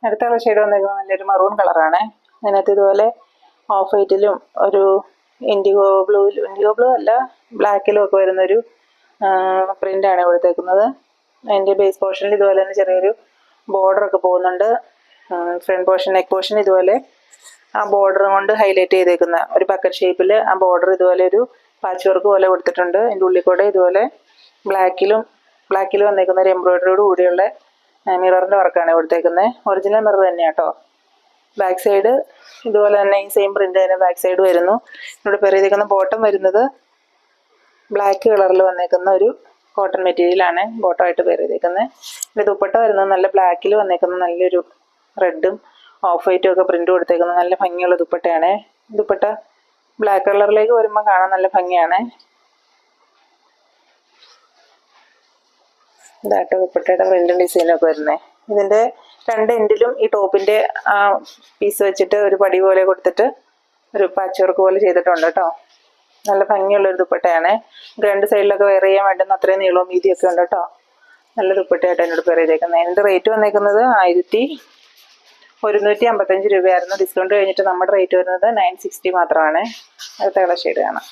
അടുത്ത colour shade വന്നേക്കുന്നത് നല്ലൊരു മറൂൺ കളറാണ്. അതിനകത്ത് ഇതുപോലെ ഓഫ് വൈറ്റിലും ഒരു ഇൻഡിഗോ ബ്ലൂ അല്ല ബ്ലാക്കിലും ഒക്കെ വരുന്നൊരു പ്രിൻ്റാണ് കൊടുത്തേക്കുന്നത്. അതിൻ്റെ ബേസ് പോർഷനിൽ ഇതുപോലെ തന്നെ ചെറിയൊരു ബോർഡറൊക്കെ പോകുന്നുണ്ട്. ഫ്രണ്ട് പോർഷൻ നെക്ക് പോർഷൻ ഇതുപോലെ ആ ബോർഡർ കൊണ്ട് ഹൈലൈറ്റ് ചെയ്തേക്കുന്ന ഒരു ബക്കറ്റ് ഷേപ്പിൽ ആ ബോർഡർ ഇതുപോലെ ഒരു പാച്ച് വർക്ക് പോലെ കൊടുത്തിട്ടുണ്ട്. അതിൻ്റെ ഉള്ളിൽ കൂടെ ഇതുപോലെ ബ്ലാക്കിൽ വന്നേക്കുന്ന ഒരു എംബ്രോയിഡറിയോട് കൂടിയുള്ള മിററിൻ്റെ വർക്കാണ് കൊടുത്തേക്കുന്നത്. ഒറിജിനൽ മിറർ തന്നെയാണ് കേട്ടോ. ബാക്ക് സൈഡ് ഇതുപോലെ തന്നെ ഈ സെയിം പ്രിൻ്റ് തന്നെ ബാക്ക് സൈഡ് വരുന്നു. ഇവിടെ പെയർ ചെയ്തേക്കുന്ന ബോട്ടം വരുന്നത് ബ്ലാക്ക് കളറിൽ വന്നേക്കുന്ന ഒരു കോട്ടൺ മെറ്റീരിയലാണ് ബോട്ടമായിട്ട് പെയർ ചെയ്തേക്കുന്നത്. പിന്നെ ദുപ്പട്ട വരുന്നത് നല്ല ബ്ലാക്കിൽ വന്നേക്കുന്ന നല്ലൊരു റെഡും ഓഫ് വൈറ്റും ഒക്കെ പ്രിൻ്റ് കൊടുത്തേക്കുന്ന നല്ല ഭംഗിയുള്ള ദുപ്പട്ടയാണ്. ദുപ്പട്ട ബ്ലാക്ക് കളറിലേക്ക് വരുമ്പോൾ കാണാൻ നല്ല ഭംഗിയാണ്. ഇതാട്ടോ ദുപ്പട്ടയുടെ പ്രിൻ്റും ഡിസൈനും ഒക്കെ വരുന്നത്. ഇതിൻ്റെ രണ്ട് എൻഡിലും ഈ ടോപ്പിൻ്റെ ആ പീസ് വെച്ചിട്ട് ഒരു പടി പോലെ കൊടുത്തിട്ട് ഒരു പാച്ച് വർക്ക് പോലെ ചെയ്തിട്ടുണ്ട് കേട്ടോ. നല്ല ഭംഗിയുള്ളൊരു ദുപ്പട്ടയാണ്. രണ്ട് സൈഡിലൊക്കെ വെയർ ചെയ്യാൻ വേണ്ടുന്ന അത്രയും നീളവും വീതിയൊക്കെ ഉണ്ട് കേട്ടോ. നല്ല ദുപ്പട്ടയായിട്ട് എന്നോട് പെയർ ചെയ്തേക്കുന്നത്. എൻ്റെ റേറ്റ് വന്നേക്കുന്നത് 1155 രൂപയായിരുന്നു. ഡിസ്കൗണ്ട് കഴിഞ്ഞിട്ട് നമ്മുടെ റേറ്റ് വരുന്നത് 960 മാത്രമാണ്. അടുത്ത കളർ ഷെയ്ഡ് കാണാം.